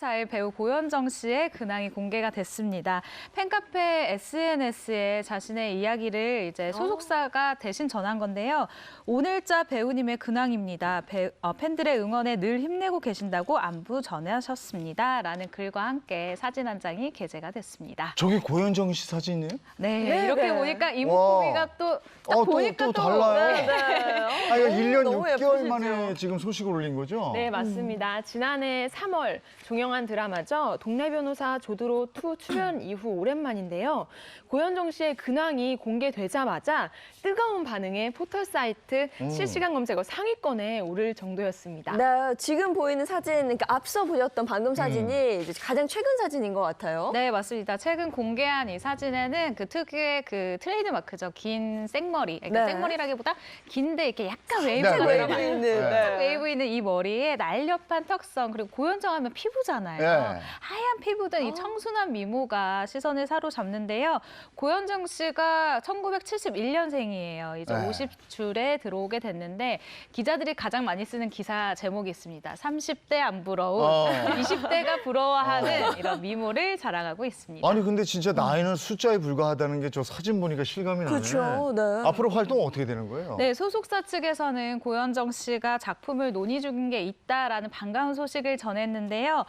14일 배우 고현정 씨의 근황이 공개가 됐습니다. 팬카페 SNS에 자신의 이야기를 이제 소속사가 대신 전한 건데요. 오늘자 배우님의 근황입니다. 팬들의 응원에 늘 힘내고 계신다고 안부 전하셨습니다. 라는 글과 함께 사진 한 장이 게재가 됐습니다. 저게 고현정 씨 사진이에요? 네, 이렇게 보니까 이목구비가 또 딱 보니까 또 달라요. 네. 아, 이거 1년 너무 6개월 예쁘시죠? 만에 지금 소식을 올린 거죠? 네, 맞습니다. 지난해 3월 종영한 드라마죠. 동네 변호사 조드로 2 출연 이후 오랜만인데요. 고현정 씨의 근황이 공개되자마자 뜨거운 반응에 포털 사이트 실시간 검색어 상위권에 오를 정도였습니다. 네, 지금 보이는 사진, 그러니까 앞서 보셨던 방금 사진이 이제 가장 최근 사진인 것 같아요. 네, 맞습니다. 최근 공개한 이 사진에는 그 특유의 그 트레이드 마크죠. 긴 생머리. 그러니까 네. 생머리라기보다 긴데 이렇게 약간 네, 웨이브가 네, 들어가 네. 있는. 네. 살짝 웨이브 있는 이 머리에 날렵한 턱선 그리고 고현정 하면 피부잖아요. 네. 하얀 피부든 이 청순한 미모가 시선을 사로잡는데요. 고현정 씨가 1971년생이에요. 이제 네. 50줄에 들어오게 됐는데 기자들이 가장 많이 쓰는 기사 제목이 있습니다. 30대 안 부러운 20대가 부러워하는 이런 미모를 자랑하고 있습니다. 아니 근데 진짜 나이는 숫자에 불과하다는 게 저 사진 보니까 실감이 나네. 그렇죠. 네. 앞으로 활동 어떻게 되는 거예요? 네, 소속사 측에서는 고현정 씨가 작품을 논의 중인 게 있다라는 반가운 소식을 전했는데요.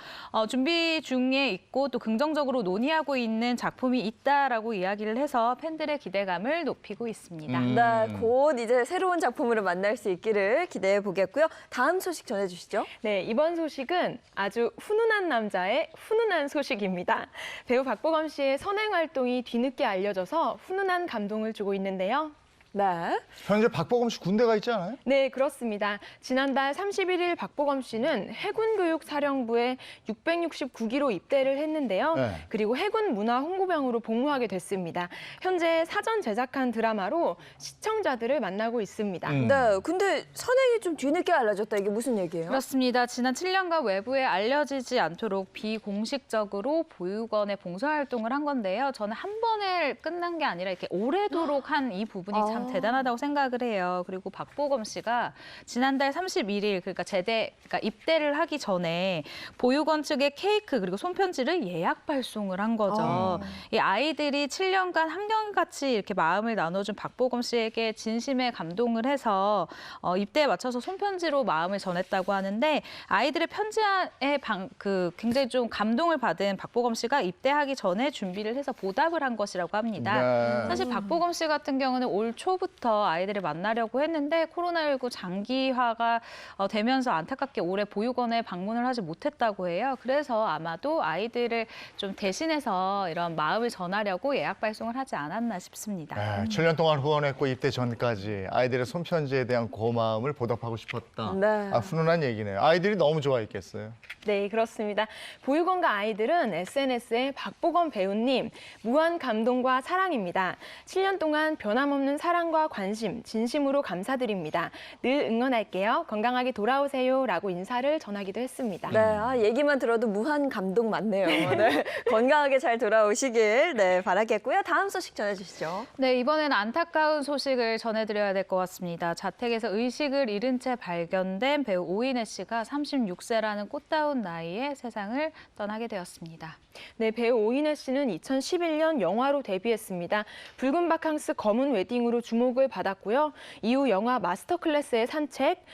준비 중에 있고 또 긍정적으로 논의하고 있는 작품이 있다라고 이야기를 해서 팬들의 기대감을 높이고 있습니다. 네, 곧 이제 새로운 작품으로 만날 수 있기를 기대해 보겠고요. 다음 소식 전해주시죠. 네, 이번 소식은 아주 훈훈한 남자의 훈훈한 소식입니다. 배우 박보검 씨의 선행 활동이 뒤늦게 알려져서 훈훈한 감동을 주고 있는데요. 네. 현재 박보검 씨 군대가 있지 않아요? 네, 그렇습니다. 지난달 31일 박보검 씨는 해군교육사령부에 669기로 입대를 했는데요. 네. 그리고 해군 문화 홍보병으로 복무하게 됐습니다. 현재 사전 제작한 드라마로 시청자들을 만나고 있습니다. 네, 근데 선행이 좀 뒤늦게 알려졌다. 이게 무슨 얘기예요? 그렇습니다. 지난 7년간 외부에 알려지지 않도록 비공식적으로 보육원에 봉사활동을 한 건데요. 저는 한 번에 끝난 게 아니라 이렇게 오래도록 한 이 부분이 참 대단하다고 생각을 해요. 그리고 박보검 씨가 지난달 31일 그러니까 입대를 하기 전에 보육원 측에 케이크 그리고 손편지를 예약 발송을 한 거죠. 이 아이들이 7년간 한결같이 이렇게 마음을 나눠준 박보검 씨에게 진심에 감동을 해서 입대에 맞춰서 손편지로 마음을 전했다고 하는데 아이들의 편지에 굉장히 좀 감동을 받은 박보검 씨가 입대하기 전에 준비를 해서 보답을 한 것이라고 합니다. 네. 사실 박보검 씨 같은 경우는 올 초부터 아이들을 만나려고 했는데 코로나19 장기화가 되면서 안타깝게 올해 보육원에 방문을 하지 못했다고 해요. 그래서 아마도 아이들을 좀 대신해서 이런 마음을 전하려고 예약 발송을 하지 않았나 싶습니다. 네, 7년 동안 후원했고 입대 전까지 아이들의 손편지에 대한 고마움을 보답하고 싶었다. 네. 아, 훈훈한 얘기네요. 아이들이 너무 좋아했겠어요. 네, 그렇습니다. 보육원과 아이들은 SNS에 박보검 배우님, 무한 감동과 사랑입니다. 7년 동안 변함없는 사랑과 관심, 진심으로 감사드립니다. 늘 응원할게요. 건강하게 돌아오세요. 라고 인사를 전하기도 했습니다. 네, 얘기만 들어도 무한 감동 많네요. 네, 건강하게 잘 돌아오시길 바라겠고요. 다음 소식 전해주시죠. 네, 이번에는 안타까운 소식을 전해드려야 될 것 같습니다. 자택에서 의식을 잃은 채 발견된 배우 오인혜 씨가 36세라는 꽃다운 나이에 세상을 떠나게 되었습니다. 네, 배우 오인혜 씨는 2011년 영화로 데뷔했습니다. 붉은 바캉스 검은 웨딩으로 주목을 받았고요. 이후 영화 마스터클래스의 산책,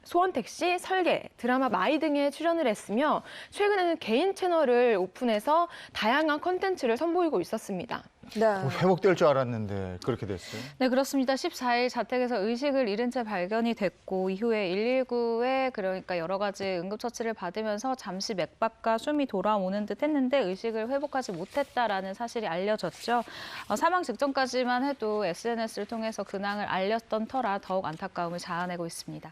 소원택시, 설계, 드라마 마이 등에 출연을 했으며 최근에는 개인 채널을 오픈해서 다양한 콘텐츠를 선보이고 있었습니다. 네. 회복될 줄 알았는데 그렇게 됐어요. 네, 그렇습니다. 14일 자택에서 의식을 잃은 채 발견이 됐고 이후에 119에 그러니까 여러 가지 응급처치를 받으면서 잠시 맥박과 숨이 돌아오는 듯 했는데 의식을 회복하지 못했다라는 사실이 알려졌죠. 사망 직전까지만 해도 SNS를 통해서 근황을 알렸던 터라 더욱 안타까움을 자아내고 있습니다.